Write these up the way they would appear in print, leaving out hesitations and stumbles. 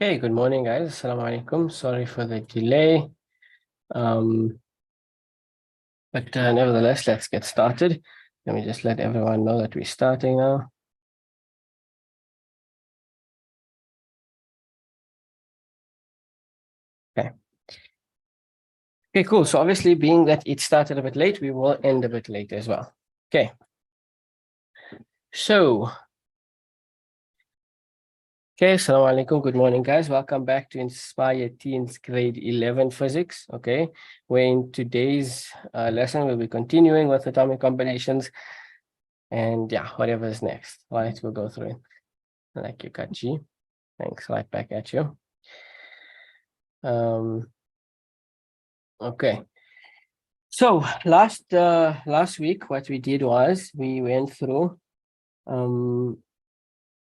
Hey, good morning, guys. Assalamu alaikum. Sorry for the delay. But nevertheless, let's get started. Let me just let everyone know that we're starting now. Okay. Okay, cool. So obviously, being that it started a bit late, we will end a bit late as well. Okay. So, okay, assalamu alaikum. Good morning, guys. Welcome back to Inspire Teens Grade 11 Physics. Okay, where in today's lesson, we'll be continuing with atomic combinations. And yeah, whatever is next. All right, we'll go through it. Like you, Kachi. Thanks, right back at you. Okay. So last week, what we did was we went through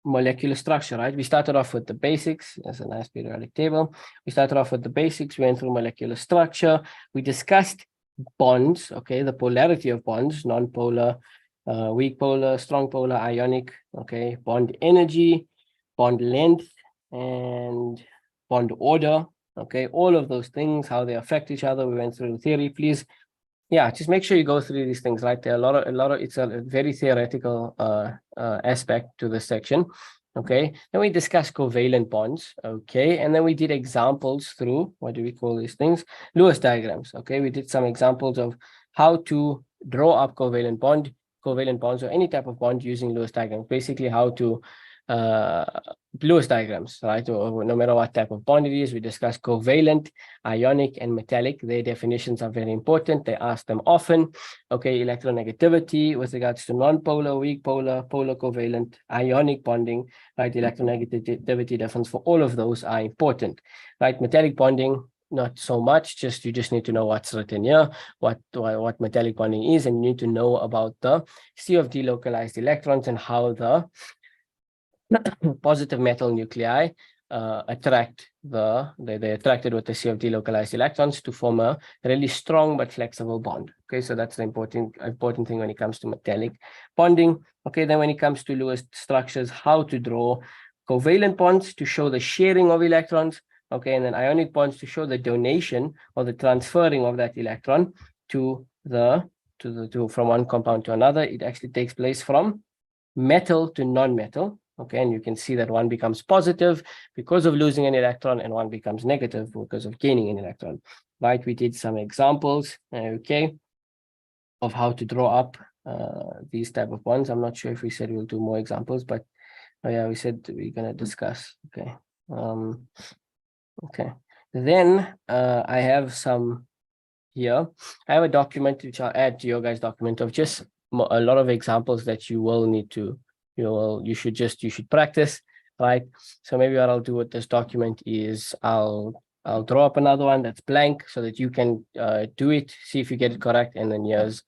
molecular structure, right? We started off with the basics. There's a nice periodic table. We started off with the basics, we went through molecular structure. We discussed bonds, okay, the polarity of bonds, non-polar, weak polar, strong polar, ionic, okay, bond energy, bond length, and bond order, okay, all of those things, how they affect each other. We went through the theory. Please, yeah, just make sure you go through these things, right? There are a lot of it's a very theoretical aspect to this section. Okay, then we discussed covalent bonds. Okay, and then we did examples through, what do we call these things? Lewis diagrams. Okay, we did some examples of how to draw up covalent bonds, or any type of bond using Lewis diagrams. Basically, how to Lewis diagrams, right? Or no matter what type of bond it is. We discussed covalent, ionic, and metallic. Their definitions are very important. They ask them often. Okay, electronegativity with regards to non-polar, weak polar, polar covalent, ionic bonding, right? Electronegativity difference for all of those are important, right? Metallic bonding, not so much. You just need to know what's written here, what metallic bonding is, and you need to know about the CFD localized electrons and how the positive metal nuclei attract they're attracted with the CFD localized electrons to form a really strong but flexible bond. Okay, so that's the important thing when it comes to metallic bonding. Okay, then when it comes to Lewis structures, how to draw covalent bonds to show the sharing of electrons. Okay, and then ionic bonds to show the donation or the transferring of that electron to from one compound to another. It actually takes place from metal to non-metal. Okay, and you can see that one becomes positive because of losing an electron, and one becomes negative because of gaining an electron. Right? We did some examples, okay, of how to draw up these type of bonds. I'm not sure if we said we'll do more examples, but oh yeah, we said we're gonna discuss. Okay. Okay. Then I have some here. I have a document which I'll add to your guys' document of just a lot of examples that you will need to, you should practice, right? So maybe what I'll do with this document is I'll draw up another one that's blank so that you can do it, see if you get it correct, and then here's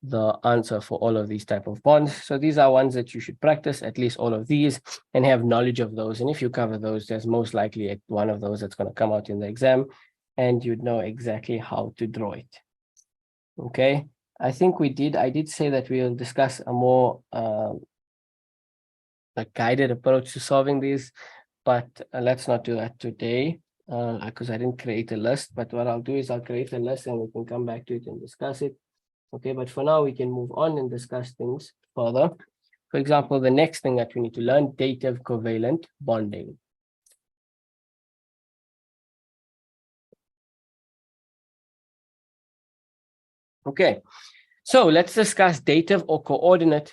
the answer for all of these type of bonds. So these are ones that you should practice, at least all of these, and have knowledge of those. And if you cover those, there's most likely one of those that's going to come out in the exam, and you'd know exactly how to draw it. Okay, I think I did say that we'll discuss a more a guided approach to solving these, but let's not do that today because I didn't create a list. But what I'll do is I'll create a list and we can come back to it and discuss it. Okay, but for now we can move on and discuss things further. For example, the next thing that we need to learn, dative covalent bonding. Okay, so let's discuss dative covalent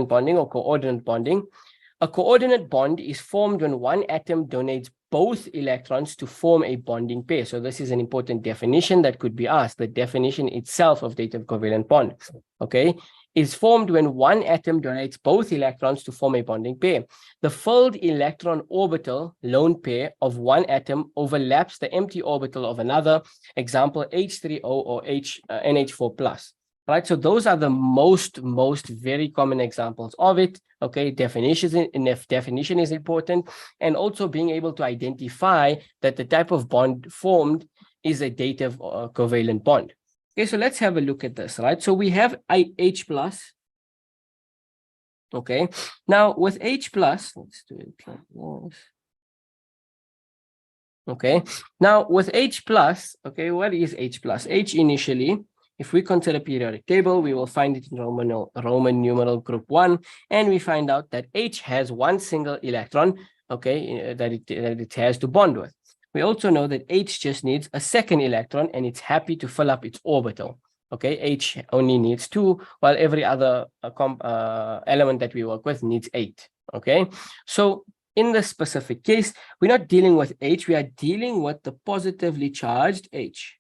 bonding or coordinate bonding. A coordinate bond is formed when one atom donates both electrons to form a bonding pair. So this is an important definition that could be asked. The definition itself of dative covalent bond, okay, is formed when one atom donates both electrons to form a bonding pair. The filled electron orbital lone pair of one atom overlaps the empty orbital of another, example H3O or NH4 plus. Right, so those are the most very common examples of it. Okay, definition is important, and also being able to identify that the type of bond formed is a dative covalent bond. Okay, so let's have a look at this. Right, so we have H plus. Okay, now with H plus, let's do it like this. Okay, now with H plus, okay, what is H plus? H initially, if we consider periodic table, we will find it in Roman numeral group 1, and we find out that H has one single electron, okay, that it has to bond with. We also know that H just needs a second electron, and it's happy to fill up its orbital. Okay, H only needs 2, while every other element that we work with needs 8. Okay, so in this specific case, we're not dealing with H, we are dealing with the positively charged H.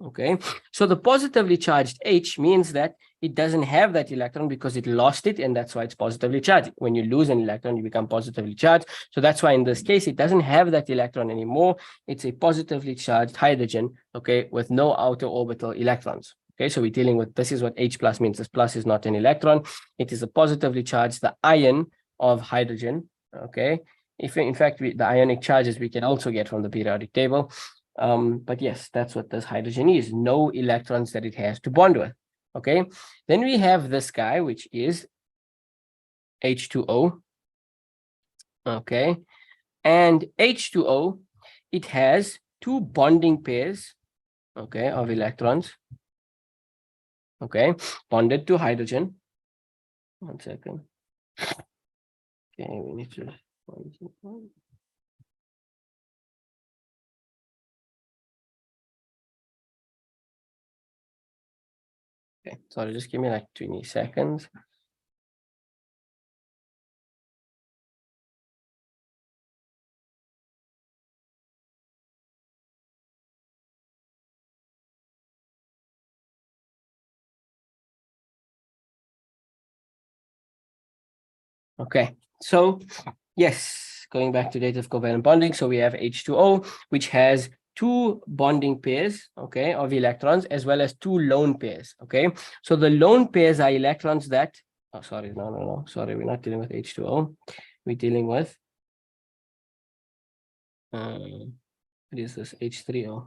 Okay, so the positively charged H means that it doesn't have that electron because it lost it, and that's why it's positively charged. When you lose an electron, you become positively charged. So that's why in this case, it doesn't have that electron anymore. It's a positively charged hydrogen, okay, with no outer orbital electrons. Okay, so we're dealing with, this is what H plus means. This plus is not an electron. It is a positively charged, the ion of hydrogen. Okay, if in fact the ionic charges we can also get from the periodic table. But yes, that's what this hydrogen is, no electrons that it has to bond with. Okay, then we have this guy, which is H2O. Okay, and H2O, it has 2 bonding pairs, okay, of electrons, okay, bonded to hydrogen. 1 second. Okay, we need to. Okay, sorry, just give me like 20 seconds. Okay, so yes, going back to dative covalent bonding. So we have H2O, which has 2 bonding pairs, okay, of electrons, as well as 2 lone pairs, okay. So the lone pairs are electrons that, oh, sorry, no, sorry, we're not dealing with H2O. We're dealing with, what is this, H3O,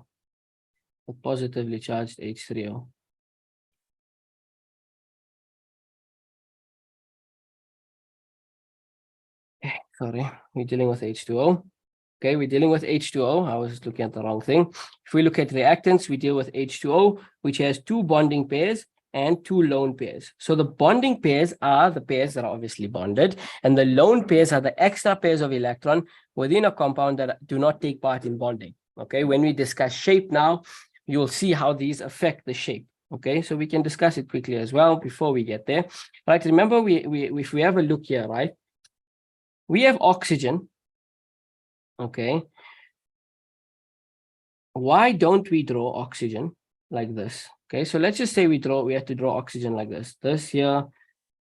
a positively charged H3O. Sorry, we're dealing with H2O. Okay, we're dealing with H2O. I was looking at the wrong thing. If we look at reactants, we deal with H2O, which has 2 bonding pairs and 2 lone pairs. So the bonding pairs are the pairs that are obviously bonded, and the lone pairs are the extra pairs of electron within a compound that do not take part in bonding. Okay, when we discuss shape now, you'll see how these affect the shape. Okay, so we can discuss it quickly as well before we get there. Right, remember, if we have a look here, right, we have oxygen. Okay, why don't we draw oxygen like this? Okay, so let's just say we have to draw oxygen like this. This here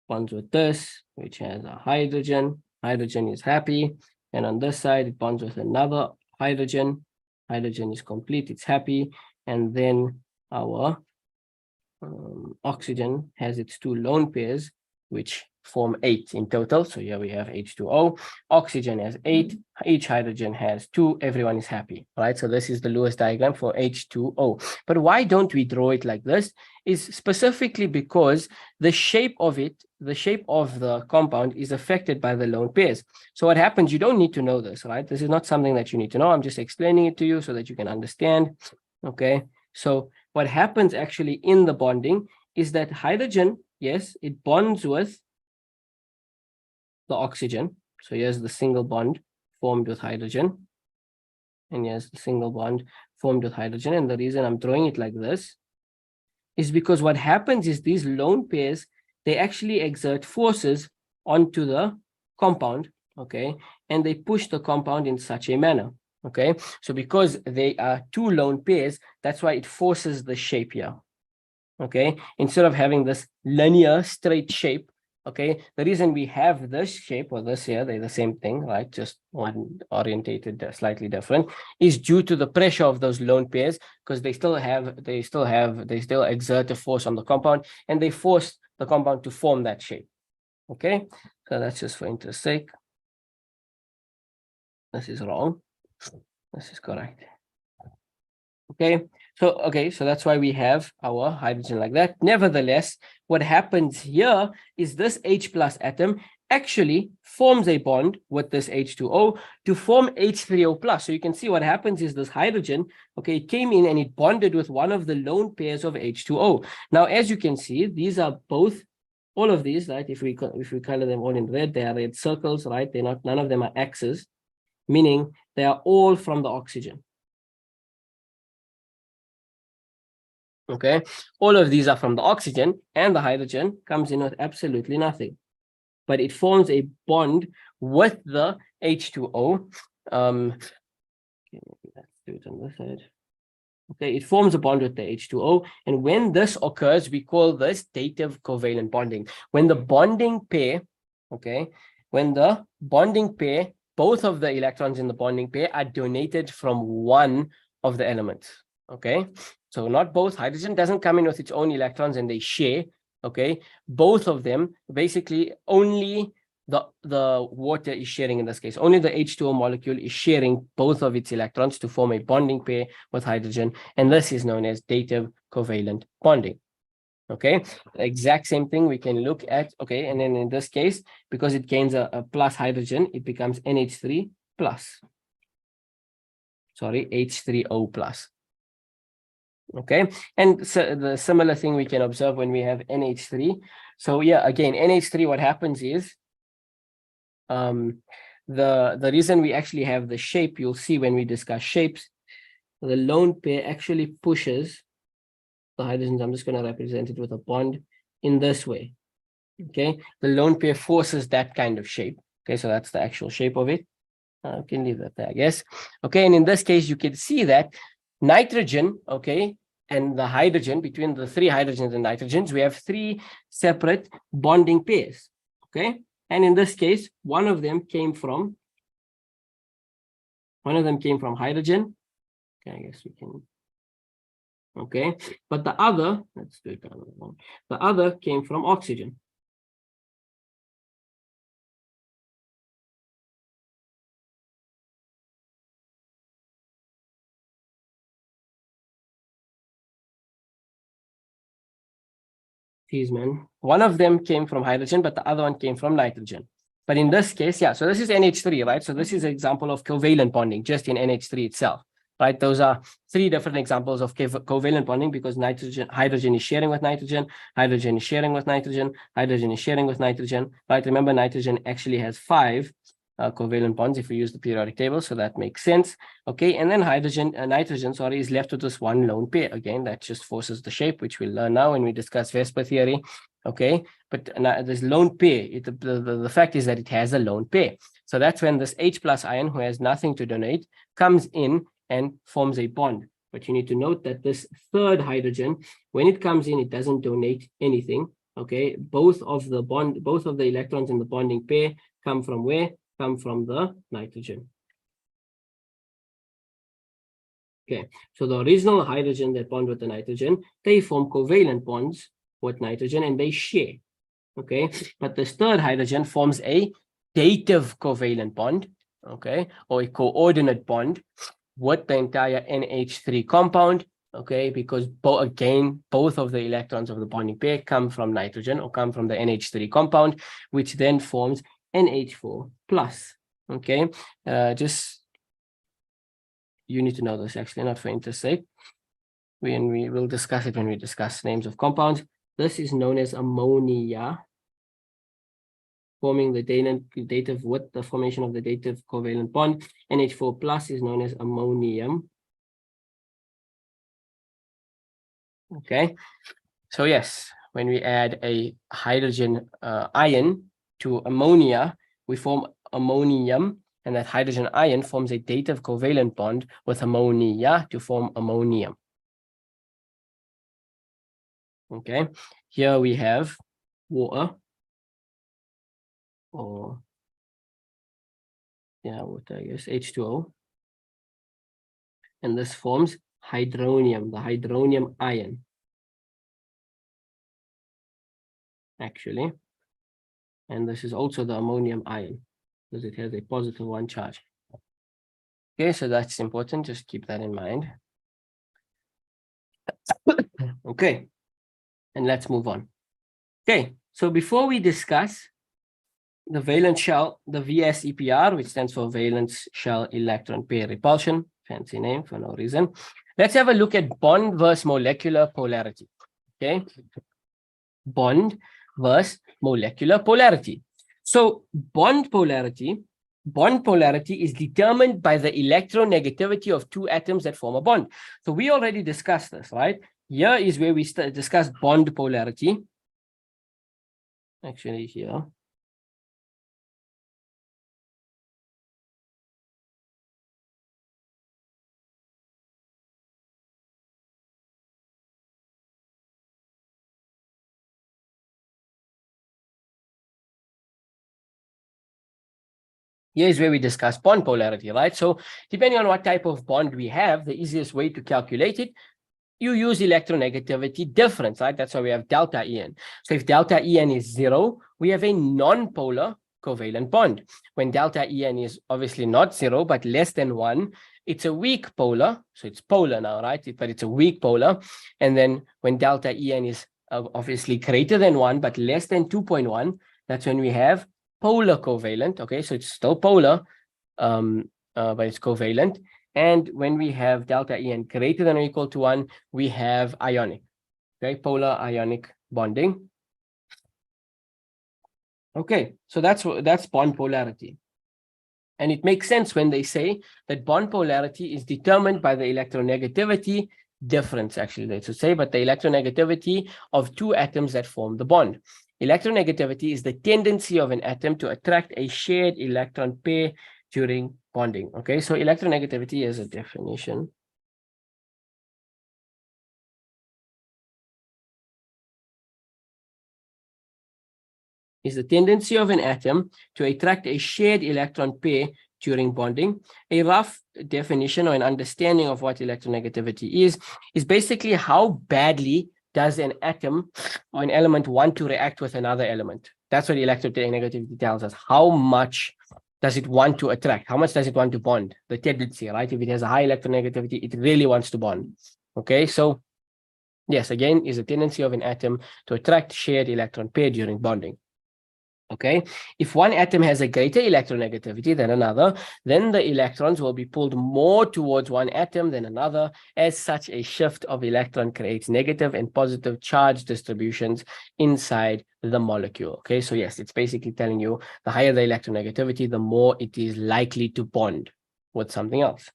bonds with this, which has a hydrogen. Hydrogen is happy. And on this side, it bonds with another hydrogen. Hydrogen is complete, it's happy. And then our oxygen has its 2 lone pairs, which form 8 in total. So here we have H2O. Oxygen has 8. Each hydrogen has 2. Everyone is happy, right? So this is the Lewis diagram for H2O. But why don't we draw it like this? Is specifically because the shape of it, the shape of the compound is affected by the lone pairs. So what happens, you don't need to know this, right? This is not something that you need to know. I'm just explaining it to you so that you can understand. Okay, so what happens actually in the bonding is that hydrogen, yes, it bonds with the oxygen. So here's the single bond formed with hydrogen. And here's the single bond formed with hydrogen. And the reason I'm drawing it like this is because what happens is these lone pairs, they actually exert forces onto the compound, okay? And they push the compound in such a manner, okay? So because they are 2 lone pairs, that's why it forces the shape here, okay? Instead of having this linear straight shape, okay? The reason we have this shape or this here, they're the same thing, right? Just one orientated slightly different, is due to the pressure of those lone pairs, because they still exert a force on the compound, and they force the compound to form that shape. Okay, so that's just for interest's sake. This is wrong. This is correct. Okay, so that's why we have our hydrogen like that. Nevertheless, what happens here is this H plus atom actually forms a bond with this H2O to form H3O plus. So you can see what happens is this hydrogen, okay, it came in and it bonded with one of the lone pairs of H2O. Now, as you can see, these are both, all of these, right? If we color them all in red, they are red circles, right? They're not, none of them are X's, meaning they are all from the oxygen. Okay, all of these are from the oxygen, and the hydrogen comes in with absolutely nothing, but it forms a bond with the H2O. Okay, maybe let's do it on this side. Okay, it forms a bond with the H2O, and when this occurs, we call this dative covalent bonding. When the bonding pair, okay, when the bonding pair, both of the electrons in the bonding pair are donated from one of the elements. Okay, so not both. Hydrogen doesn't come in with its own electrons and they share. Okay, both of them, basically only the water is sharing in this case. Only the H2O molecule is sharing both of its electrons to form a bonding pair with hydrogen, and this is known as dative covalent bonding. Okay, the exact same thing we can look at. Okay, and then in this case, because it gains a plus hydrogen, it becomes NH3 plus. Sorry, H3O plus. Okay, and so the similar thing we can observe when we have NH3. So yeah, again, NH3, what happens is the reason we actually have the shape, you'll see when we discuss shapes, the lone pair actually pushes the hydrogens. I'm just going to represent it with a bond in this way. Okay, the lone pair forces that kind of shape. Okay, so that's the actual shape of it. I can leave that there, I guess. Okay, and in this case, you can see that nitrogen, okay, and the hydrogen, between the three hydrogens and nitrogens, we have three separate bonding pairs. Okay, and in this case, one of them came from hydrogen. Okay, I guess we can. Okay, but the other, let's do it down the other came from oxygen. Geez, man. One of them came from hydrogen, but the other one came from nitrogen. But in this case, yeah, so this is NH3, right? So this is an example of covalent bonding just in NH3 itself, right? Those are three different examples of covalent bonding because hydrogen is sharing with nitrogen, hydrogen is sharing with nitrogen, hydrogen is sharing with nitrogen, right? Remember, nitrogen actually has 5 covalent bonds if we use the periodic table, so that makes sense. Okay, and then nitrogen, sorry, is left with this one lone pair. Again, that just forces the shape, which we'll learn now when we discuss VSEPR theory. Okay, but this lone pair, the fact is that it has a lone pair. So that's when this H plus ion, who has nothing to donate, comes in and forms a bond. But you need to note that this third hydrogen, when it comes in, it doesn't donate anything. Okay, both of the electrons in the bonding pair come from where? Come from the nitrogen. Okay, so the original hydrogen that bond with the nitrogen, they form covalent bonds with nitrogen and they share. Okay, but this third hydrogen forms a dative covalent bond, okay, or a coordinate bond with the entire NH3 compound, okay, because both of the electrons of the bonding pair come from nitrogen or come from the NH3 compound, which then forms NH4 plus. Okay, just you need to know this, actually, not for interest sake. We will discuss it when we discuss names of compounds. This is known as ammonia, forming the dative with the formation of the dative covalent bond. NH4 plus is known as ammonium. Okay, so yes, when we add a hydrogen ion to ammonia, we form ammonium, and that hydrogen ion forms a dative covalent bond with ammonia to form ammonium. Okay, here we have water, or yeah, water, I guess, H2O, and this forms hydronium, the hydronium ion, actually, and this is also the ammonium ion because it has a positive 1 charge. Okay, so that's important, just keep that in mind. Okay, and let's move on. Okay, so before we discuss the valence shell, the VSEPR, which stands for valence shell electron pair repulsion, fancy name for no reason. Let's have a look at bond versus molecular polarity. Okay, bond versus molecular polarity. So bond polarity is determined by the electronegativity of two atoms that form a bond. So we already discussed this, right? Here is where we discuss bond polarity. Actually, here. Here is where we discuss bond polarity, right? So depending on what type of bond we have, the easiest way to calculate it, you use electronegativity difference, right? That's why we have delta En. So if delta En is 0, we have a non-polar covalent bond. When delta En is obviously not 0, but less than 1, it's a weak polar. So it's polar now, right? But it's a weak polar. And then when delta En is obviously greater than 1, but less than 2.1, that's when we have polar covalent. Okay, so it's still polar, but it's covalent. And when we have delta En greater than or equal to 1, we have ionic, okay, polar ionic bonding. Okay, so that's bond polarity. And it makes sense when they say that bond polarity is determined by the electronegativity difference, actually, they should say, but the electronegativity of two atoms that form the bond. Electronegativity is the tendency of an atom to attract a shared electron pair during bonding. Okay, so electronegativity is a definition. Is the tendency of an atom to attract a shared electron pair during bonding. A rough definition or an understanding of what electronegativity is basically how badly does an atom or an element want to react with another element. That's what electronegativity tells us. How much does it want to attract? How much does it want to bond? The tendency, right? If it has a high electronegativity, it really wants to bond. Okay, so yes, again, is a tendency of an atom to attract shared electron pair during bonding. Okay, if one atom has a greater electronegativity than another, then the electrons will be pulled more towards one atom than another. As such, a shift of electron creates negative and positive charge distributions inside the molecule. Okay, so yes, it's basically telling you the higher the electronegativity, the more it is likely to bond with something else.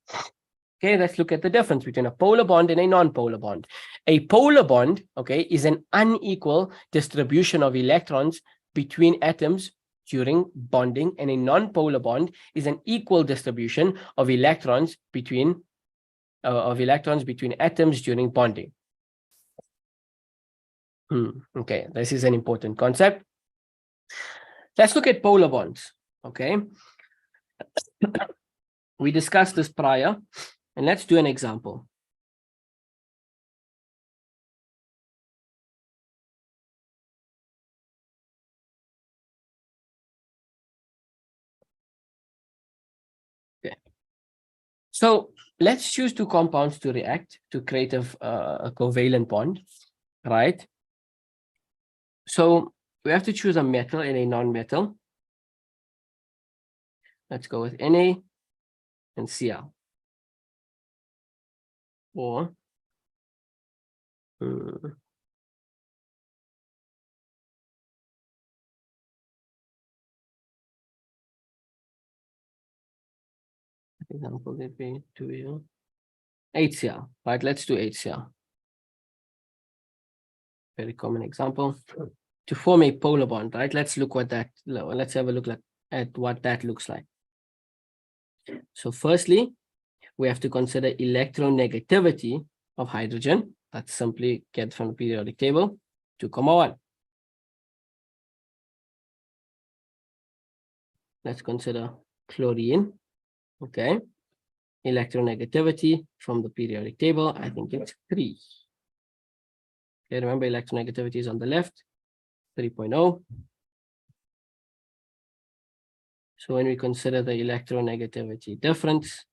Okay, let's look at the difference between a polar bond and a non-polar bond. A polar bond, okay, is an unequal distribution of electrons between atoms during bonding, and a non-polar bond is an equal distribution of electrons between atoms during bonding. Okay, this is an important concept. Let's look at polar bonds. Okay, we discussed this prior, and let's do an example. So let's choose two compounds to react to create a covalent bond, right? So we have to choose a metal and a non-metal. Let's go with Na and Cl. Or example, let me do here. HCl, right? Let's do HCl. Very common example. To form a polar bond, right? Let's have a look at what that looks like. So firstly, we have to consider electronegativity of hydrogen. That's simply get from the periodic table, 2,1. Let's consider chlorine. Okay. Electronegativity from the periodic table, I think it's 3. Okay, remember electronegativity is on the left, 3.0. So when we consider the electronegativity difference,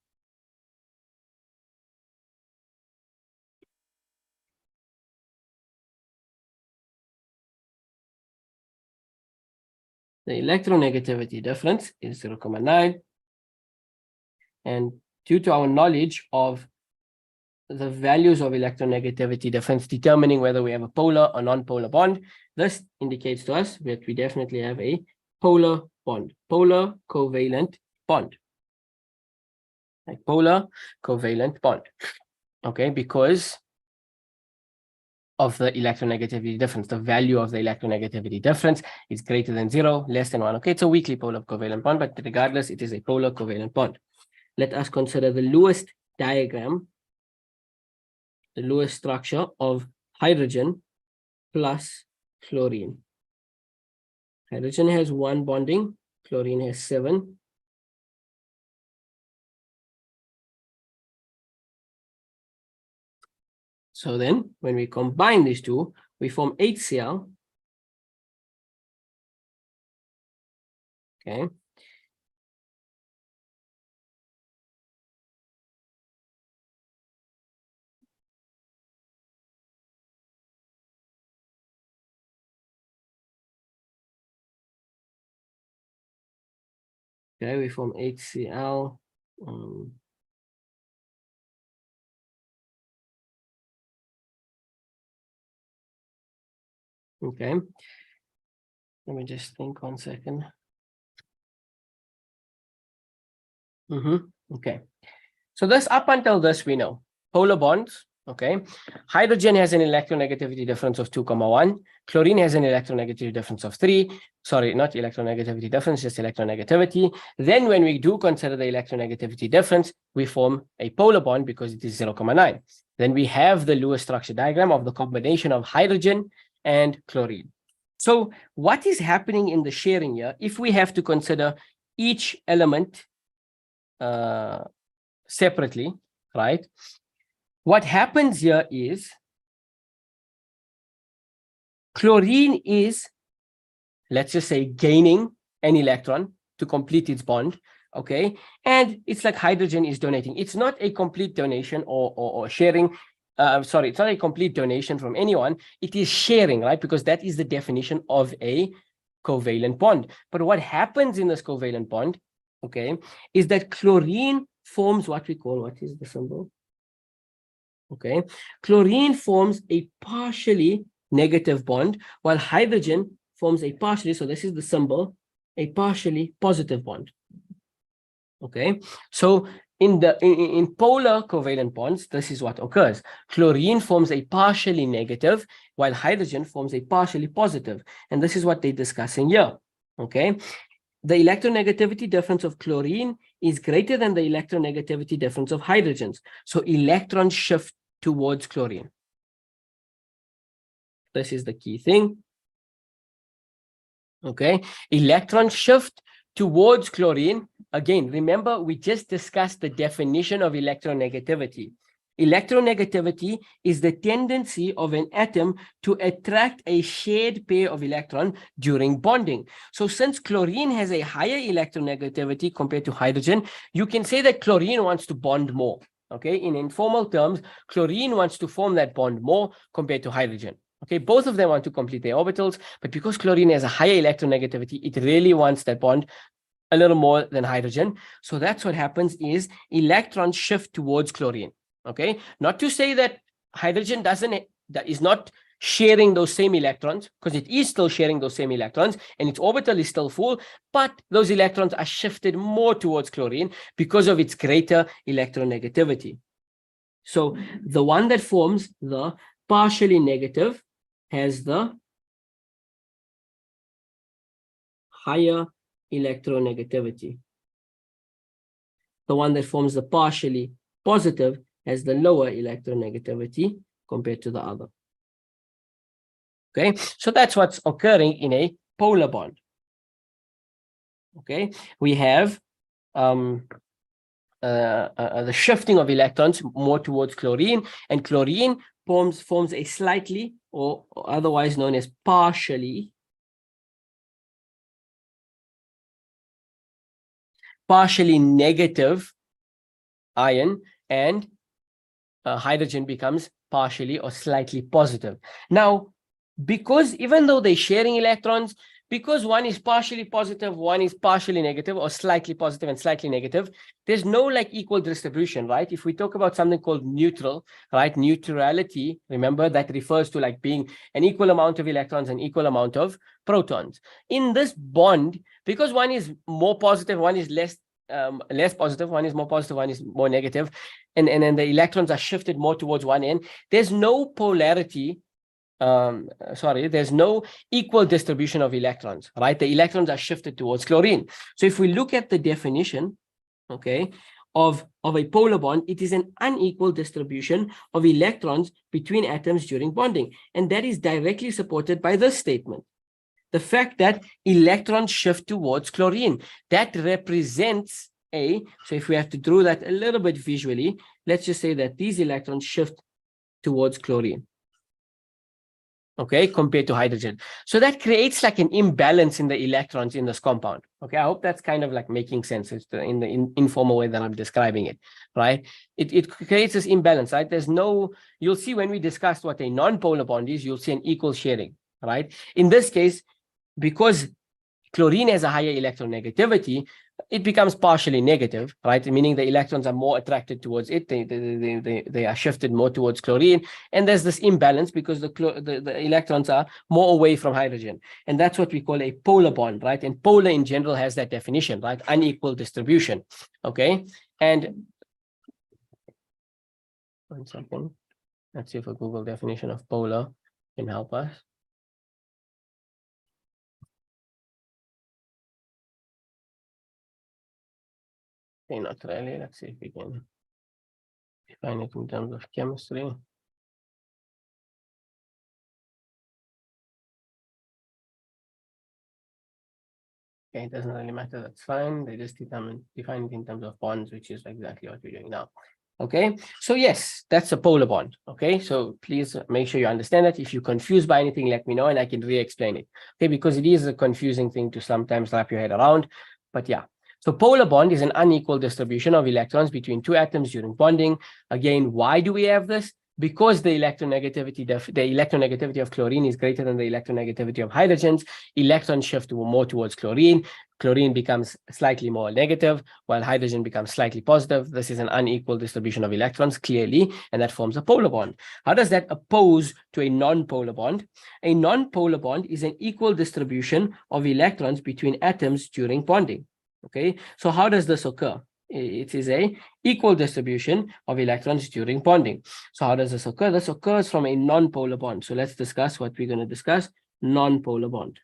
The electronegativity difference is 0.9. And due to our knowledge of the values of electronegativity difference determining whether we have a polar or non-polar bond, this indicates to us that we definitely have a polar bond, polar covalent bond. A polar covalent bond. Okay, because of the electronegativity difference. The value of the electronegativity difference is greater than 0, less than 1. Okay, it's a weakly polar covalent bond, but regardless, it is a polar covalent bond. Let us consider the Lewis diagram, the Lewis structure of hydrogen plus chlorine. Hydrogen has 1 bonding, chlorine has 7. So then, when we combine these two, we form HCl. Okay. Okay, we form HCl. Okay. Let me just think 1 second. Okay. So this, up until this, we know polar bonds. Okay. Hydrogen has an electronegativity difference of 2,1. Chlorine has an electronegativity difference of 3. Sorry, not electronegativity difference, just electronegativity. Then when we do consider the electronegativity difference, we form a polar bond because it is 0,9. Then we have the Lewis structure diagram of the combination of hydrogen and chlorine. So what is happening in the sharing here, if we have to consider each element separately, right? What happens here is chlorine is, let's just say, gaining an electron to complete its bond, okay? And it's like hydrogen is donating. It's not a complete donation or sharing. Sorry, it's not a complete donation from anyone. It is sharing, right? Because that is the definition of a covalent bond. But what happens in this covalent bond, okay, is that chlorine forms what we call, what is the symbol? Okay, chlorine forms a partially negative bond, while hydrogen forms a partially, so this is the symbol, a partially positive bond. Okay, so in polar covalent bonds, this is what occurs. Chlorine forms a partially negative, while hydrogen forms a partially positive, and this is what they're discussing here. Okay, the electronegativity difference of chlorine is greater than the electronegativity difference of hydrogens. So electrons shift towards chlorine. This is the key thing. Okay, electrons shift towards chlorine. Again, remember, we just discussed the definition of electronegativity. Electronegativity is the tendency of an atom to attract a shared pair of electrons during bonding. So since chlorine has a higher electronegativity compared to hydrogen, you can say that chlorine wants to bond more. Okay, in informal terms, chlorine wants to form that bond more compared to hydrogen. Okay, both of them want to complete their orbitals, but because chlorine has a higher electronegativity, it really wants that bond a little more than hydrogen. So that's what happens is electrons shift towards chlorine. Okay, not to say that hydrogen is not sharing those same electrons, because it is still sharing those same electrons and its orbital is still full, but those electrons are shifted more towards chlorine because of its greater electronegativity. So the one that forms the partially negative has the higher electronegativity. The one that forms the partially positive has the lower electronegativity compared to the other. Okay, so that's what's occurring in a polar bond. Okay, we have the shifting of electrons more towards chlorine, and chlorine forms a slightly, or otherwise known as partially negative ion, and hydrogen becomes partially or slightly positive. Now, because even though they're sharing electrons, because one is partially positive, one is partially negative, or slightly positive and slightly negative, there's no like equal distribution, right? If we talk about something called neutral, right? Neutrality, remember that refers to like being an equal amount of electrons and equal amount of protons. In this bond, because one is more positive, one is less positive, one is more positive, one is more negative, and then the electrons are shifted more towards one end, there's no polarity, there's no equal distribution of electrons, right? The electrons are shifted towards chlorine. So if we look at the definition, okay, of a polar bond, it is an unequal distribution of electrons between atoms during bonding. And that is directly supported by this statement. The fact that electrons shift towards chlorine, that represents so if we have to draw that a little bit visually, let's just say that these electrons shift towards chlorine, okay, compared to hydrogen. So that creates like an imbalance in the electrons in this compound. Okay, I hope that's kind of like making sense in the informal way that I'm describing it, right? It creates this imbalance, right? There's no, you'll see when we discuss what a non-polar bond is, you'll see an equal sharing, right? In this case, because chlorine has a higher electronegativity, it becomes partially negative, right? Meaning the electrons are more attracted towards it. They are shifted more towards chlorine. And there's this imbalance because the electrons are more away from hydrogen. And that's what we call a polar bond, right? And polar in general has that definition, right? Unequal distribution, okay? And one second. Let's see if a Google definition of polar can help us. Okay, not really. Let's see if we can define it in terms of chemistry. Okay, it doesn't really matter. That's fine. They just define it in terms of bonds, which is exactly what we're doing now. Okay, so yes, that's a polar bond. Okay, so please make sure you understand that. If you're confused by anything, let me know and I can re-explain it. Okay, because it is a confusing thing to sometimes wrap your head around. But yeah. So polar bond is an unequal distribution of electrons between two atoms during bonding. Again, why do we have this? Because the electronegativity of chlorine is greater than the electronegativity of hydrogens. Electrons shift more towards chlorine. Chlorine becomes slightly more negative, while hydrogen becomes slightly positive. This is an unequal distribution of electrons, clearly, and that forms a polar bond. How does that oppose to a non-polar bond? A non-polar bond is an equal distribution of electrons between atoms during bonding. Okay, so how does this occur? It is a equal distribution of electrons during bonding. So how does this occur? This occurs from a non-polar bond. So let's discuss what we're going to discuss, non-polar bond.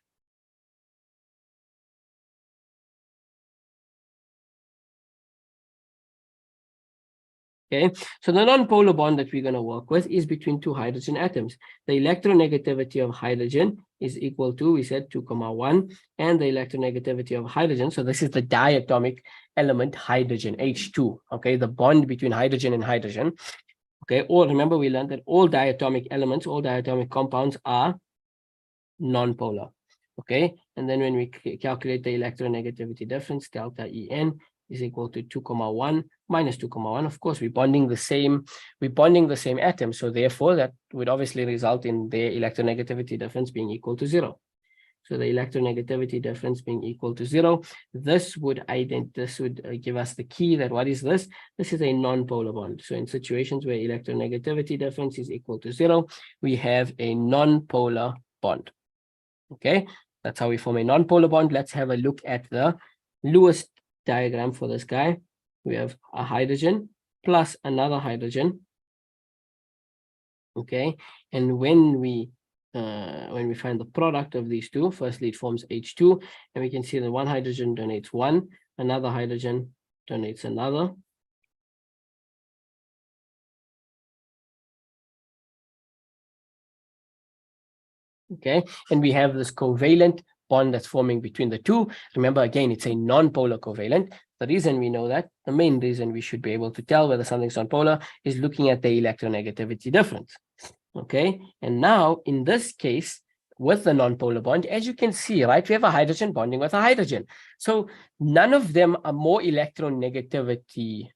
Okay, so the non-polar bond that we're going to work with is between two hydrogen atoms. The electronegativity of hydrogen is equal to, we said 2,1, and the electronegativity of hydrogen. So this is the diatomic element hydrogen, H2. Okay, the bond between hydrogen and hydrogen. Okay, or remember we learned that all diatomic elements, all diatomic compounds are non-polar. Okay, and then when we calculate the electronegativity difference, delta En is equal to 2,1 minus 2,1. Of course, we're bonding the same atom. So therefore, that would obviously result in the electronegativity difference being equal to 0. So the electronegativity difference being equal to 0, this would give us the key that what is this? This is a non-polar bond. So in situations where electronegativity difference is equal to 0, we have a non-polar bond. Okay, that's how we form a non-polar bond. Let's have a look at the Lewis diagram for this guy. We have a hydrogen plus another hydrogen. Okay, and when we find the product of these two, firstly it forms H2, and we can see that one hydrogen donates one, another hydrogen donates another. Okay, and we have this covalent bond that's forming between the two. Remember, again, it's a non-polar covalent. The reason we know that, the main reason we should be able to tell whether something's non-polar is looking at the electronegativity difference. Okay, and now in this case, with the non-polar bond, as you can see, right, we have a hydrogen bonding with a hydrogen. So none of them are more electronegativity.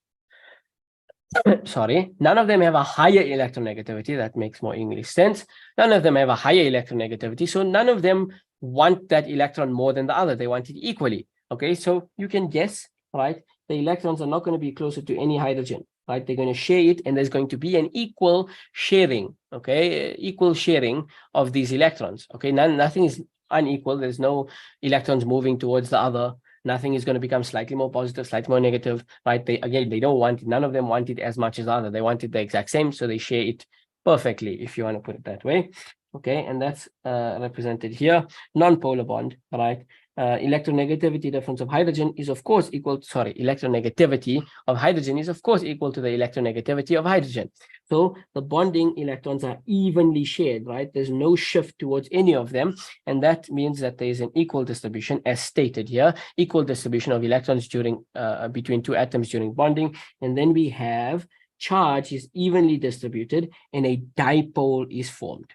Sorry, none of them have a higher electronegativity. That makes more English sense. None of them have a higher electronegativity. So none of them want that electron more than the other. They want it equally. Okay, so you can guess, right? The electrons are not going to be closer to any hydrogen, right? They're going to share it, and there's going to be an equal sharing, okay? Equal sharing of these electrons, okay? Nothing is unequal. There's no electrons moving towards the other. Nothing is going to become slightly more positive, slightly more negative, right? They don't want it. None of them want it as much as the other. They want it the exact same, so they share it perfectly, if you want to put it that way. Okay, and that's represented here. Non-polar bond, right? Electronegativity difference of hydrogen is of course equal, electronegativity of hydrogen is of course equal to the electronegativity of hydrogen. So the bonding electrons are evenly shared, right? There's no shift towards any of them. And that means that there is an equal distribution, as stated here, equal distribution of electrons during between two atoms during bonding. And then we have charge is evenly distributed and a dipole is formed.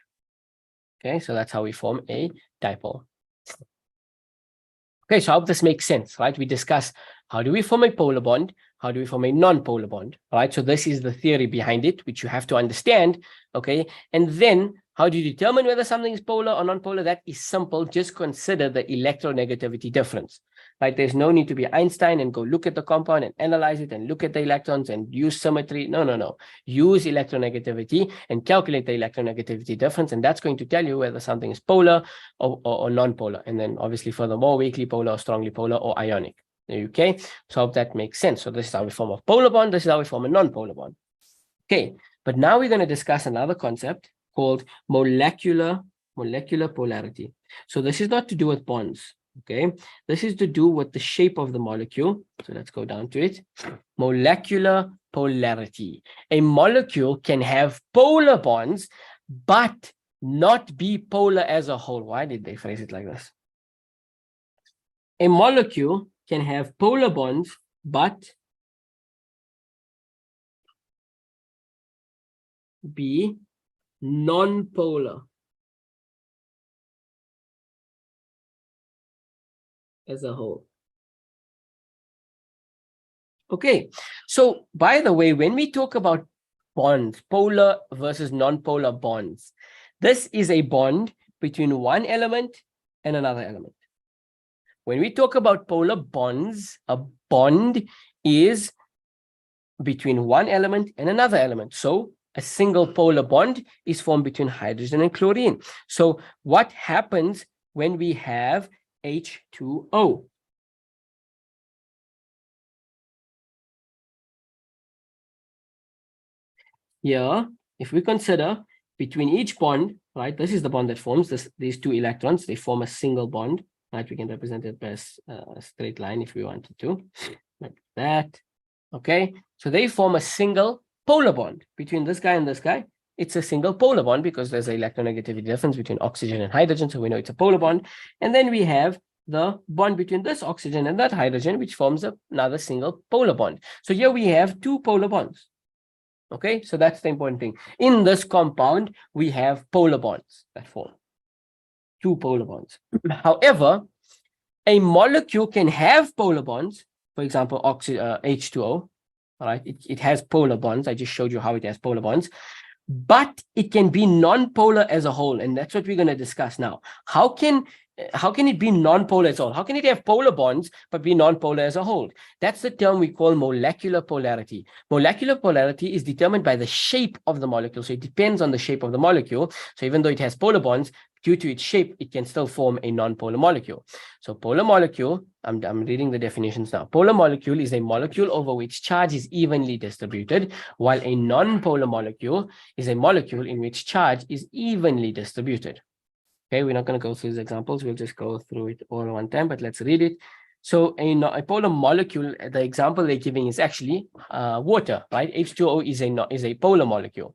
Okay, so that's how we form a dipole. Okay, so I hope this makes sense, right? We discuss how do we form a polar bond, how do we form a non-polar bond, right? So this is the theory behind it, which you have to understand, okay? And then how do you determine whether something is polar or non-polar? That is simple. Just consider the electronegativity difference, right? There's no need to be Einstein and go look at the compound and analyze it and look at the electrons and use symmetry. No. Use electronegativity and calculate the electronegativity difference, and that's going to tell you whether something is polar or non-polar. And then obviously furthermore, weakly polar or strongly polar or ionic. Okay, so I hope that makes sense. So this is how we form a polar bond. This is how we form a non-polar bond. Okay, but now we're going to discuss another concept called molecular polarity. So this is not to do with bonds. Okay, this is to do with the shape of the molecule. So let's go down to it. Molecular polarity. A molecule can have polar bonds, but not be polar as a whole. Why did they phrase it like this? A molecule can have polar bonds, but be non-polar as a whole. Okay, so by the way, when we talk about bonds, polar versus non-polar bonds, this is a bond between one element and another element. When we talk about polar bonds, a bond is between one element and another element. So a single polar bond is formed between hydrogen and chlorine. So what happens when we have H2O? Here, if we consider between each bond, right, this is the bond that forms these two electrons, they form a single bond, right? We can represent it by a straight line if we wanted to, like that. Okay, so they form a single polar bond between this guy and this guy. It's a single polar bond because there's an electronegativity difference between oxygen and hydrogen, so we know it's a polar bond. And then we have the bond between this oxygen and that hydrogen, which forms another single polar bond. So here we have two polar bonds. Okay, so that's the important thing. In this compound, we have polar bonds that form. Two polar bonds. However, a molecule can have polar bonds. For example, H2O, all right, it has polar bonds. I just showed you how it has polar bonds, but it can be non-polar as a whole, and that's what we're going to discuss now. How can it be non-polar as a whole? How can it have polar bonds but be non-polar as a whole? That's the term we call molecular polarity. Molecular polarity is determined by the shape of the molecule, so it depends on the shape of the molecule. So even though it has polar bonds, due to its shape, it can still form a non-polar molecule. So polar molecule, I'm reading the definitions now. Polar molecule is a molecule over which charge is evenly distributed, while a non-polar molecule is a molecule in which charge is evenly distributed. Okay, we're not going to go through these examples. We'll just go through it all at one time, but let's read it. So a polar molecule, the example they're giving is actually water, right? H2O is a polar molecule.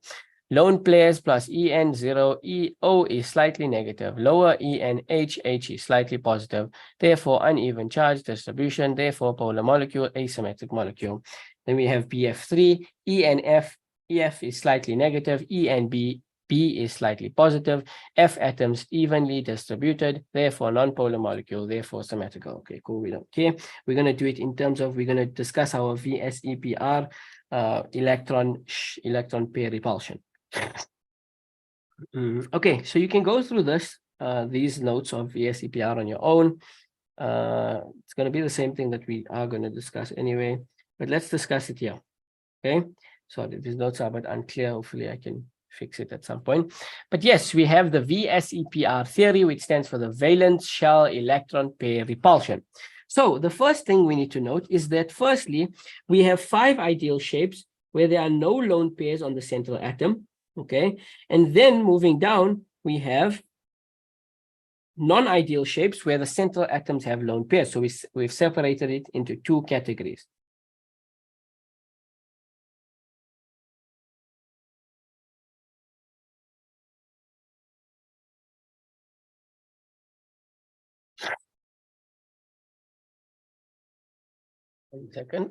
Lone pairs plus En0, EO is slightly negative. Lower ENH, H is slightly positive. Therefore, uneven charge distribution. Therefore, polar molecule, asymmetric molecule. Then we have BF3, ENF, EF is slightly negative. ENB, B is slightly positive. F atoms evenly distributed. Therefore, non-polar molecule. Therefore, symmetrical. Okay, cool. We don't care. We're going to do it in terms of, we're going to discuss our VSEPR, electron pair repulsion. Okay, so you can go through this these notes of VSEPR on your own. It's going to be the same thing that we are going to discuss anyway, but let's discuss it here. Okay, so these notes are a bit unclear. Hopefully I can fix it at some point. But yes, we have the VSEPR theory, which stands for the valence shell electron pair repulsion. So the first thing we need to note is that firstly, we have 5 ideal shapes where there are no lone pairs on the central atom. Okay, and then moving down, we have non-ideal shapes where the central atoms have lone pairs. So we've separated it into 2 categories. One second.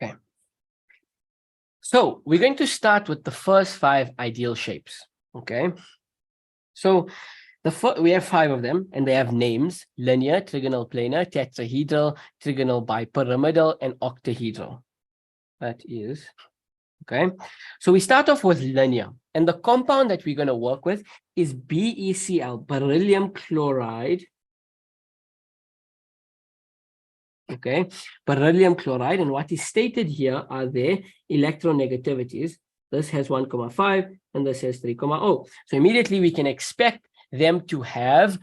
Okay. So we're going to start with the first 5 ideal shapes. Okay. So we have 5 of them, and they have names: linear, trigonal planar, tetrahedral, trigonal bipyramidal, and octahedral. That is, okay. So we start off with linear, and the compound that we're going to work with is BeCl, beryllium chloride. Okay, beryllium chloride, and what is stated here are their electronegativities. This has 1,5 and this has 3,0. So immediately we can expect them to have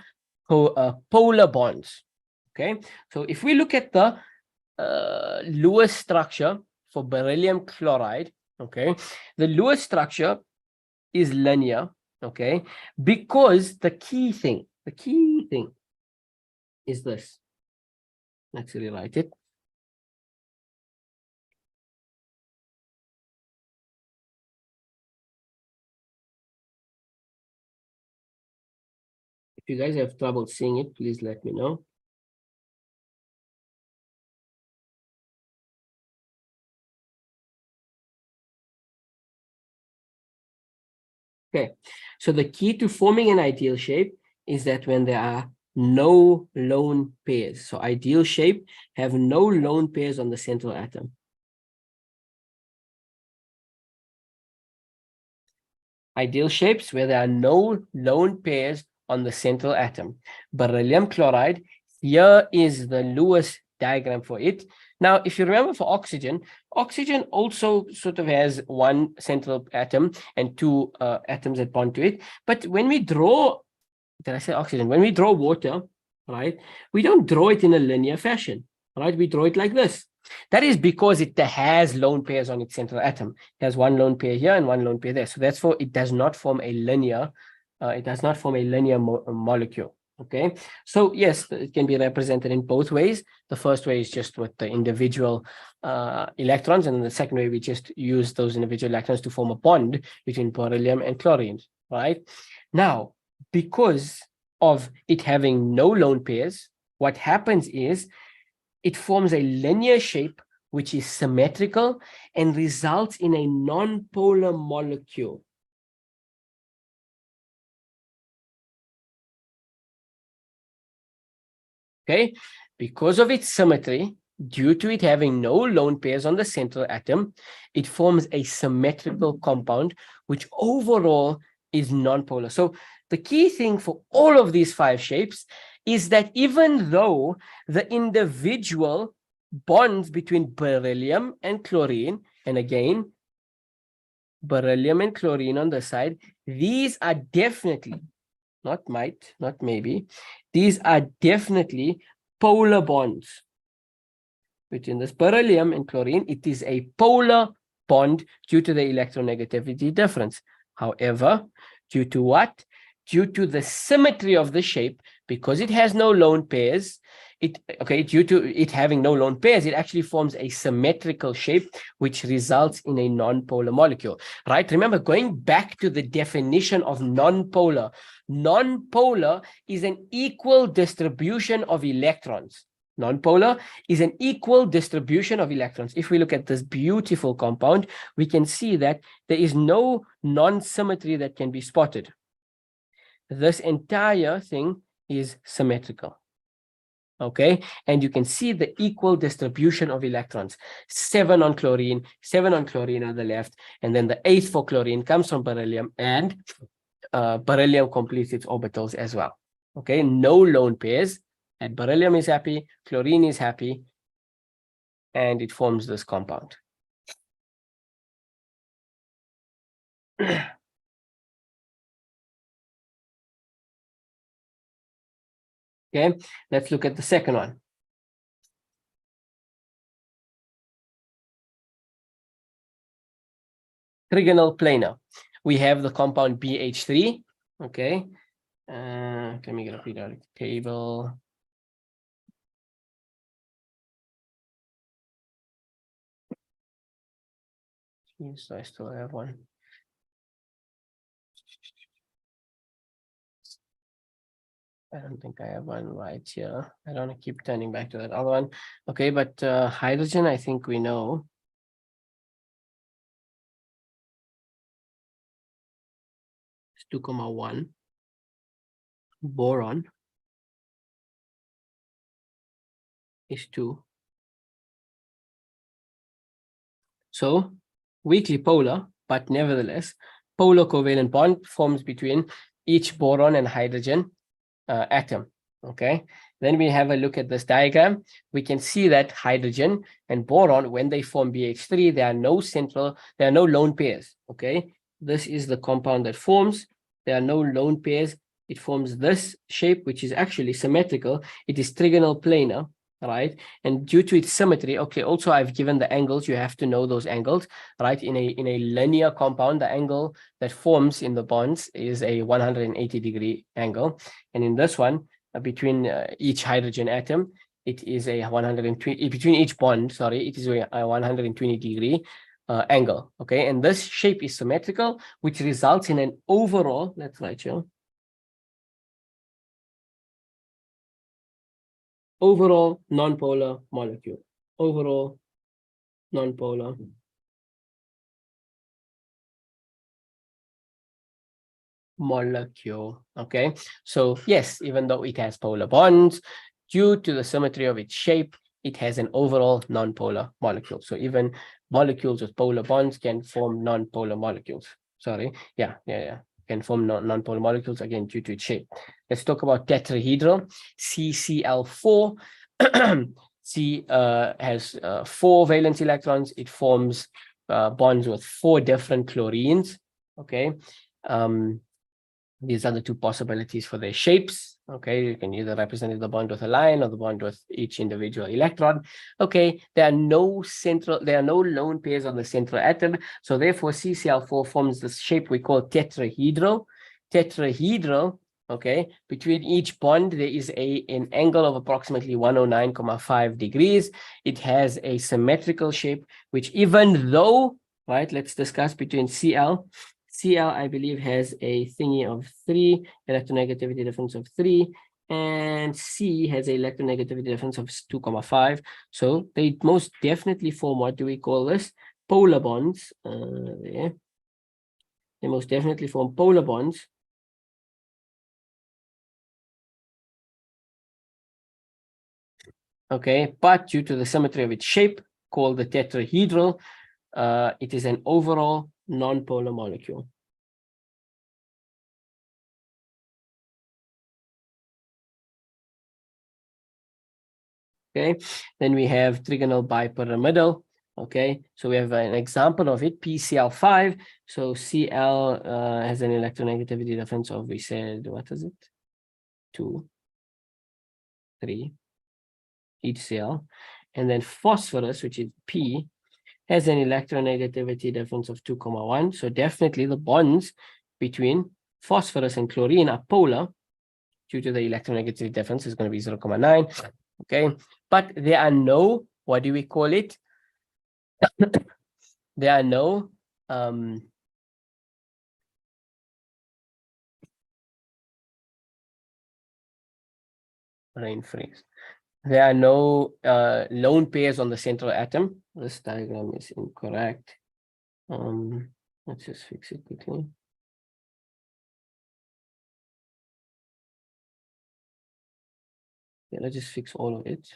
polar bonds. Okay, so if we look at the Lewis structure for beryllium chloride, okay, the Lewis structure is linear, okay, because the key thing is this. Let's rewrite it. If you guys have trouble seeing it, please let me know. Okay, so the key to forming an ideal shape is that when there are no lone pairs. So ideal shape have no lone pairs on the central atom. Ideal shapes where there are no lone pairs on the central atom. Beryllium chloride, here is the Lewis diagram for it. Now, if you remember for oxygen, oxygen also sort of has one central atom and 2 atoms that bond to it. But when we draw, did I say oxygen? When we draw water, right, we don't draw it in a linear fashion, right? We draw it like this. That is because it has lone pairs on its central atom. It has one lone pair here and one lone pair there. So that's for it does not form a linear. It does not form a linear molecule. Okay. So yes, it can be represented in both ways. The first way is just with the individual electrons, and the second way we just use those individual electrons to form a bond between beryllium and chlorine. Right now, because of it having no lone pairs, what happens is it forms a linear shape which is symmetrical and results in a non-polar molecule. Okay, because of its symmetry, due to it having no lone pairs on the central atom, it forms a symmetrical compound which overall is non-polar. So the key thing for all of these 5 shapes is that even though the individual bonds between beryllium and chlorine, and again, beryllium and chlorine on the side, these are definitely, not might, not maybe, these are definitely polar bonds between this beryllium and chlorine. It is a polar bond due to the electronegativity difference. However, due to what? Due to the symmetry of the shape, because it has no lone pairs, due to it having no lone pairs, it actually forms a symmetrical shape, which results in a non-polar molecule, right? Remember, going back to the definition of non-polar, non-polar is an equal distribution of electrons. Non-polar is an equal distribution of electrons. If we look at this beautiful compound, we can see that there is no non-symmetry that can be spotted. This entire thing is symmetrical. Okay, and you can see the equal distribution of electrons. 7 on chlorine, 7 on chlorine on the left, and then the 8th for chlorine comes from beryllium, and beryllium completes its orbitals as well. Okay, no lone pairs, and beryllium is happy, chlorine is happy, and it forms this compound. Okay, let's look at the second one. Trigonal planar. We have the compound BH3. Okay, let me get a periodic table. So I still have one. I don't think I have one right here. I don't want to keep turning back to that other one. Okay, but hydrogen, I think we know. It's 2,1. Boron is 2. So weakly polar, but nevertheless, polar covalent bond forms between each boron and hydrogen atom. Okay, then we have a look at this diagram. We can see that hydrogen and boron, when they form BH3, there are no lone pairs. Okay, this is the compound that forms. There are no lone pairs. It forms this shape, which is actually symmetrical. It is trigonal planar, right? And due to its symmetry, okay, also I've given the angles. You have to know those angles, right? In a linear compound, the angle that forms in the bonds is a 180-degree angle. And in this one, between each hydrogen atom, it is a 120, between each bond, sorry, it is a 120-degree angle, okay? And this shape is symmetrical, which results in an overall, let's write here, overall nonpolar molecule. Overall nonpolar molecule. Okay, so yes, even though it has polar bonds, due to the symmetry of its shape, it has an overall nonpolar molecule. So even molecules with polar bonds can form nonpolar molecules. Sorry, can form nonpolar molecules, again due to its shape. Let's talk about tetrahedral. CCl4. C has 4 valence electrons. It forms bonds with 4 different chlorines. Okay, these are the 2 possibilities for their shapes. Okay, you can either represent the bond with a line or the bond with each individual electron. Okay, there are no lone pairs on the central atom, so therefore CCl4 forms this shape we call tetrahedral. Tetrahedral, okay, between each bond there is an angle of approximately 109.5 degrees. It has a symmetrical shape, which even though, right, let's discuss between Cl, I believe, has a thingy of 3, electronegativity difference of 3, and C has a electronegativity difference of 2.5. So they most definitely form, what do we call this? Polar bonds. They most definitely form polar bonds. Okay, but due to the symmetry of its shape, called the tetrahedral, it is an overall non-polar molecule. Okay, then we have trigonal bipyramidal. Okay, so we have an example of it, PCl5. So Cl has an electronegativity difference of, we said, what is it? 2, 3, each Cl. And then phosphorus, which is P, has an electronegativity difference of 2,1. So definitely the bonds between phosphorus and chlorine are polar due to the electronegativity difference is going to be 0,9. Okay, but there are no, what do we call it? There are no rain freeze. There are no lone pairs on the central atom. This diagram is incorrect. Let's just fix it quickly. Yeah, let's just fix all of it.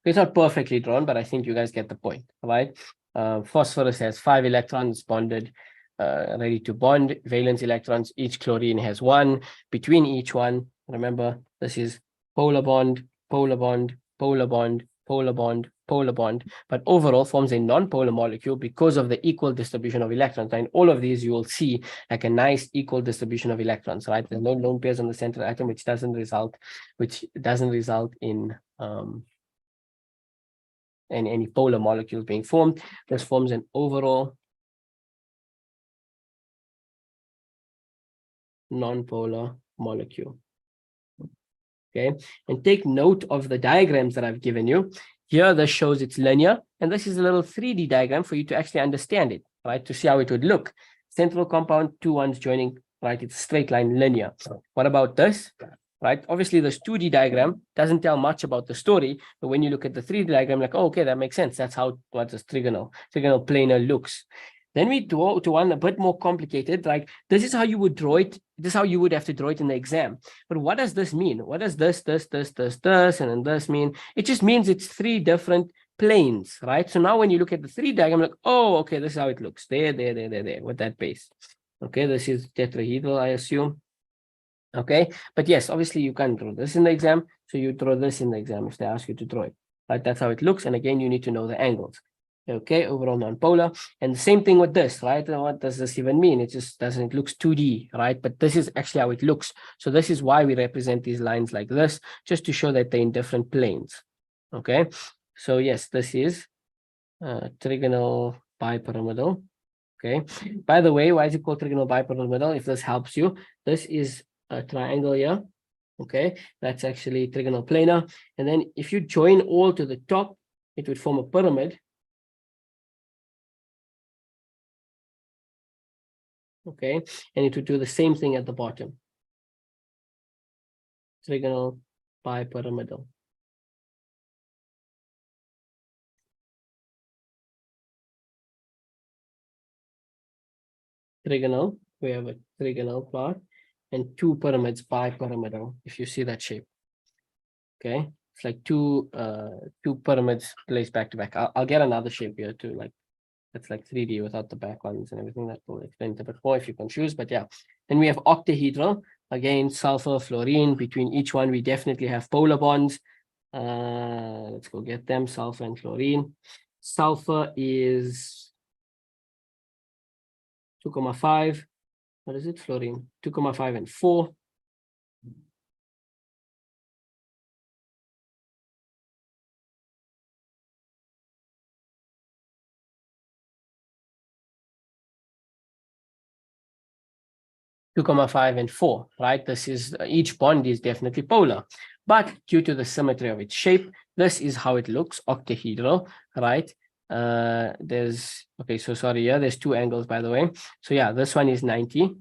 It's not perfectly drawn, but I think you guys get the point, right? Phosphorus has 5 electrons bonded, ready to bond. Valence electrons, each chlorine has 1. Between each one, remember, this is polar bond, polar bond, polar bond, polar bond, polar bond, but overall forms a non-polar molecule because of the equal distribution of electrons. And in all of these, you will see like a nice equal distribution of electrons, right? There's no lone pairs on the central atom, which doesn't result in any polar molecules being formed. This forms an overall non-polar molecule. Okay, and take note of the diagrams that I've given you. Here, this shows it's linear, and this is a little 3D diagram for you to actually understand it, right? To see how it would look. Central compound, 2 ones joining, right? It's straight line linear. What about this? Right? Obviously, this 2D diagram doesn't tell much about the story, but when you look at the 3D diagram, like, oh, okay, that makes sense. That's how what this trigonal planar looks. Then we go to one a bit more complicated, like this is how you would draw it. This is how you would have to draw it in the exam. But what does this mean? What does this, and then this mean? It just means it's 3 different planes, right? So now when you look at the 3 diagram, like, oh, okay, this is how it looks. There, with that base. Okay, this is tetrahedral, I assume. Okay, but yes, obviously you can't draw this in the exam, so you draw this in the exam if they ask you to draw it. Right, that's how it looks, and again, you need to know the angles. Okay, overall non-polar, and the same thing with this, right? And what does this even mean? It just doesn't, it looks 2D, right? But this is actually how it looks. So this is why we represent these lines like this, just to show that they're in different planes. Okay, so yes, this is trigonal bipyramidal. Okay, by the way, why is it called trigonal bipyramidal? If this helps you, this is a triangle here. Okay, that's actually trigonal planar. And then if you join all to the top, it would form a pyramid. Okay, and it would do the same thing at the bottom. Trigonal bipyramidal. Trigonal, we have a trigonal plot and 2 pyramids bipyramidal, if you see that shape. Okay, it's like two pyramids placed back to back. I'll get another shape here too, like it's like 3D without the back ones and everything. That will explain it a bit more if you can choose, but yeah. Then we have octahedral, again, sulfur, fluorine. Between each one, we definitely have polar bonds. Let's go get them, sulfur and fluorine. Sulfur is 2,5. What is it? Fluorine, 2,5 and 4. Two comma 5 and 4, right? This is each bond is definitely polar, but due to the symmetry of its shape, this is how it looks, octahedral, right? There's okay, so sorry, yeah, there's 2 angles, by the way. So yeah, this one is 90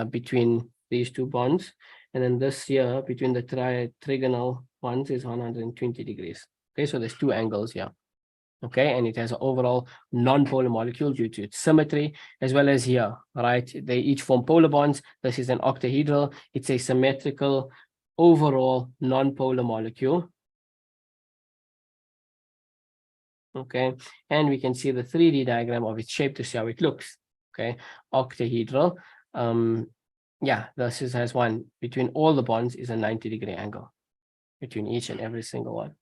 between these 2 bonds, and then this here between the trigonal ones is 120 degrees. Okay, so there's 2 angles here. Okay, and it has an overall non-polar molecule due to its symmetry, as well as here, right? They each form polar bonds. This is an octahedral. It's a symmetrical overall non-polar molecule. Okay, and we can see the 3D diagram of its shape to see how it looks. Okay, octahedral. Yeah, this has one between all the bonds is a 90-degree angle between each and every single one.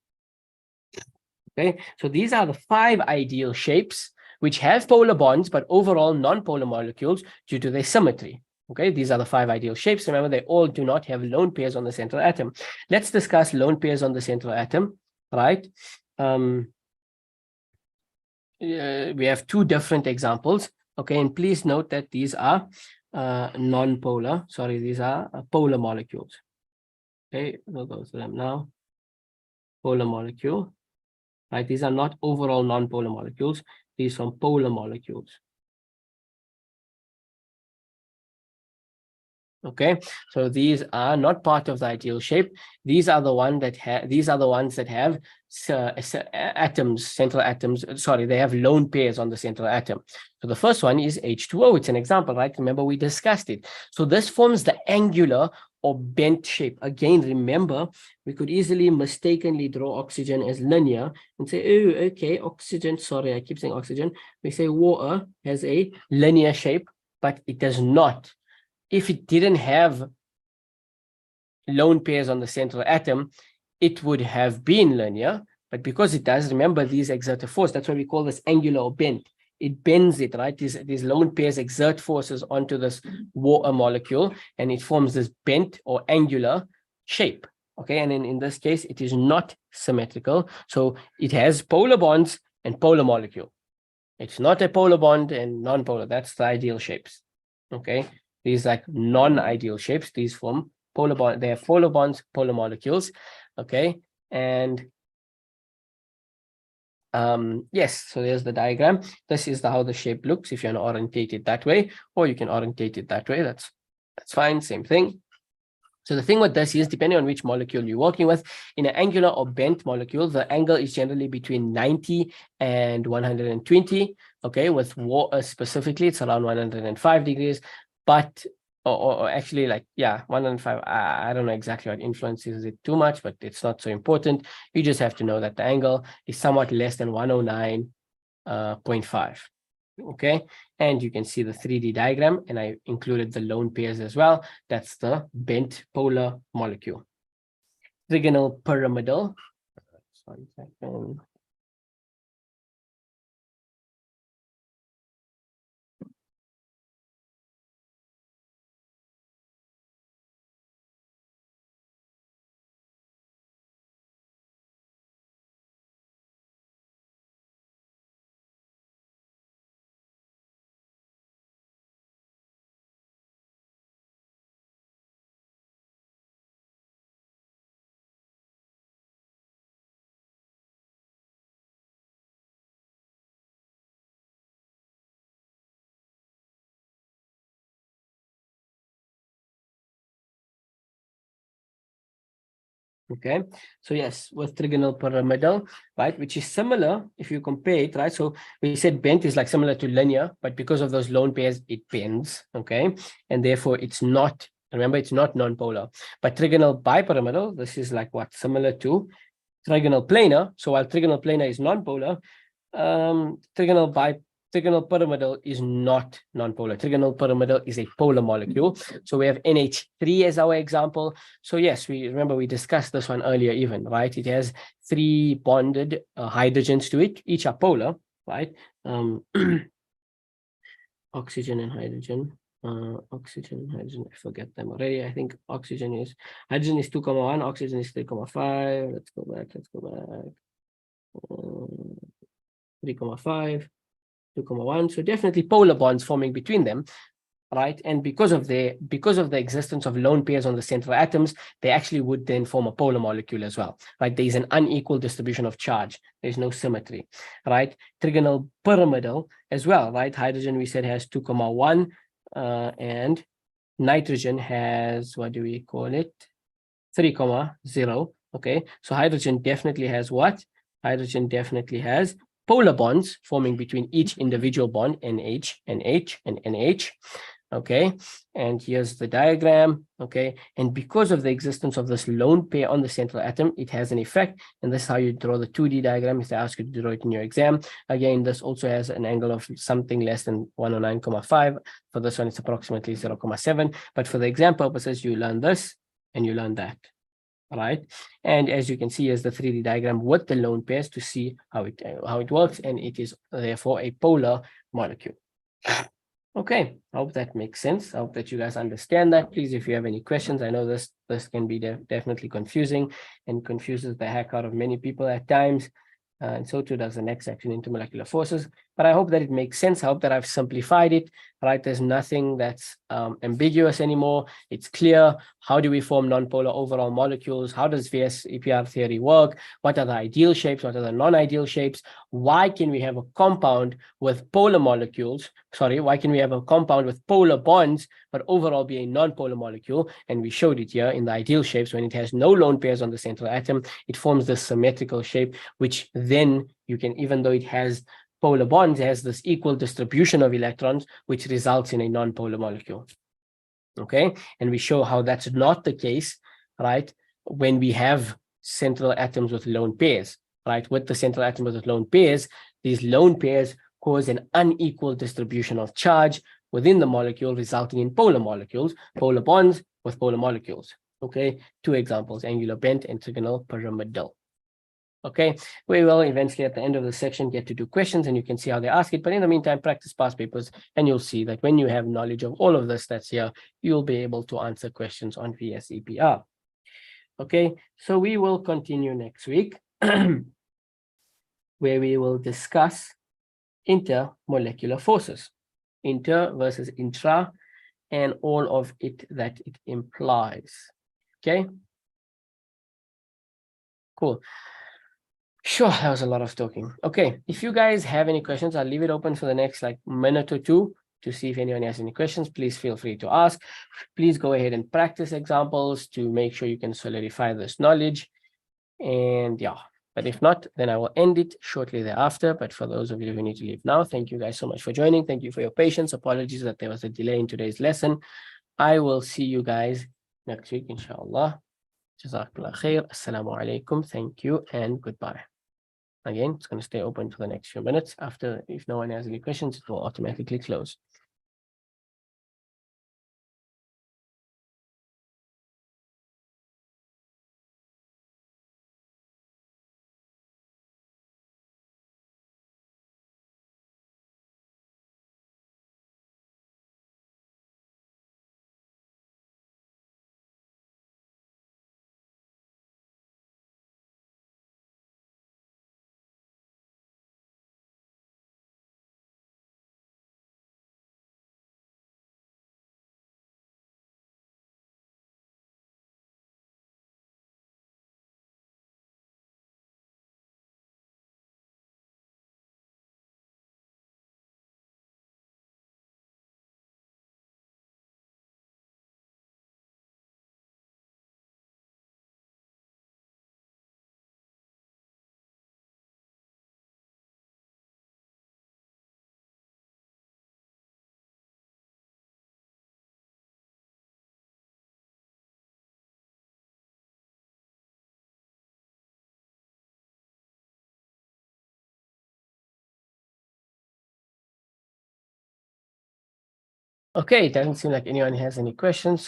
Okay, so these are the 5 ideal shapes which have polar bonds, but overall non-polar molecules due to their symmetry. Okay, these are the 5 ideal shapes. Remember, they all do not have lone pairs on the central atom. Let's discuss lone pairs on the central atom, right? We have 2 different examples. Okay, and please note that these are non-polar. Sorry, these are polar molecules. Okay, we'll go through them now. Polar molecule. Right, these are not overall non-polar molecules. These are polar molecules. Okay, so these are not part of the ideal shape. These are the ones that have atoms, central atoms. Sorry, they have lone pairs on the central atom. So the first one is H2O. It's an example, right? Remember, we discussed it. So this forms the angular or bent shape. Again, remember, we could easily mistakenly draw oxygen as linear and say, oh, okay, oxygen, sorry, I keep saying oxygen. We say water has a linear shape, but it does not. If it didn't have lone pairs on the central atom, it would have been linear, but because it does, remember, these exert a force. That's why we call this angular or bent. It bends it, right? These lone pairs exert forces onto this water molecule, and it forms this bent or angular shape. Okay, and in this case, it is not symmetrical. So it has polar bonds and polar molecule. It's not a polar bond and non-polar. That's the ideal shapes. Okay, these like non-ideal shapes. These form polar bond. They have polar bonds, polar molecules. Okay, and yes, so there's the diagram. This is how the shape looks if you're orientated that way, or you can orientate it that way. That's fine, same thing. So the thing with this is, depending on which molecule you're working with, in an angular or bent molecule, the angle is generally between 90 and 120. Okay, with water specifically, it's around 105 degrees, but or actually, like, yeah, 105. I don't know exactly what influences it too much, but it's not so important. You just have to know that the angle is somewhat less than 109.5. Okay, and you can see the 3D diagram, and I included the lone pairs as well. That's the bent polar molecule. Trigonal pyramidal. One second. Okay, so yes, with trigonal pyramidal, right, which is similar if you compare it, right? So we said bent is like similar to linear, but because of those lone pairs, it bends, okay, and therefore it's not. Remember, it's not non-polar. But trigonal bipyramidal, this is like what, similar to trigonal planar. So while trigonal planar is non-polar, trigonal pyramidal is not non-polar. Trigonal pyramidal is a polar molecule. So we have NH3 as our example. So yes, we remember we discussed this one earlier even, right? It has 3 bonded hydrogens to it. Each are polar, right? Oxygen and hydrogen. Oxygen and hydrogen, I forget them already. I think hydrogen is 2,1, oxygen is 3,5. Let's go back. 3,5, 2,1. So definitely polar bonds forming between them, right? And because of the existence of lone pairs on the central atoms, they actually would then form a polar molecule as well, right? There is an unequal distribution of charge. There's no symmetry, right? Trigonal pyramidal as well, right? Hydrogen, we said, has 2,1, and nitrogen has, what do we call it? 3,0. Okay, so hydrogen definitely has what? Hydrogen definitely has polar bonds forming between each individual bond, NH, NH, and NH. Okay, and here's the diagram. Okay, and because of the existence of this lone pair on the central atom, it has an effect, and this is how you draw the 2D diagram if they ask you to draw it in your exam. Again, this also has an angle of something less than 109.5. For this one, it's approximately 0.7, but for the exam purposes, you learn this and you learn that. right? And as you can see, is the 3D diagram with the lone pairs to see how it works, and it is therefore a polar molecule. Okay, I hope that makes sense. I hope that you guys understand that. Please, if you have any questions, I know this can be definitely confusing and confuses the heck out of many people at times. And so too does the next section, intermolecular forces. But I hope that it makes sense. I hope that I've simplified it, right? There's nothing that's ambiguous anymore. It's clear. How do we form nonpolar overall molecules? How does VS-EPR theory work? What are the ideal shapes? What are the non-ideal shapes? Why can we have a compound with polar molecules? Sorry, why can we have a compound with polar bonds, but overall be a non-polar molecule? And we showed it here in the ideal shapes. When it has no lone pairs on the central atom, it forms this symmetrical shape, which then you can, even though it has polar bonds, has this equal distribution of electrons, which results in a non-polar molecule. Okay, and we show how that's not the case, right? When we have central atoms with lone pairs, right? With the central atoms with lone pairs, these lone pairs cause an unequal distribution of charge within the molecule, resulting in polar molecules, polar bonds with polar molecules. Okay, two examples, angular bent and trigonal pyramidal. Okay, we will eventually at the end of the section get to do questions and you can see how they ask it. But in the meantime, practice past papers and you'll see that when you have knowledge of all of this that's here, you'll be able to answer questions on VS-EPR. Okay, so we will continue next week where we will discuss intermolecular forces, inter versus intra, and all of it that it implies. Okay, cool. Sure, that was a lot of talking. Okay, if you guys have any questions, I'll leave it open for the next minute or two to see if anyone has any questions. Please feel free to ask. Please go ahead and practice examples to make sure you can solidify this knowledge. And yeah, but if not, then I will end it shortly thereafter. But for those of you who need to leave now, thank you guys so much for joining. Thank you for your patience. Apologies that there was a delay in today's lesson. I will see you guys next week, inshallah. Jazakallah khair. Assalamu alaikum. Thank you and goodbye. Again, it's going to stay open for the next few minutes. After, if no one has any questions, it will automatically close. Okay, it doesn't seem like anyone has any questions.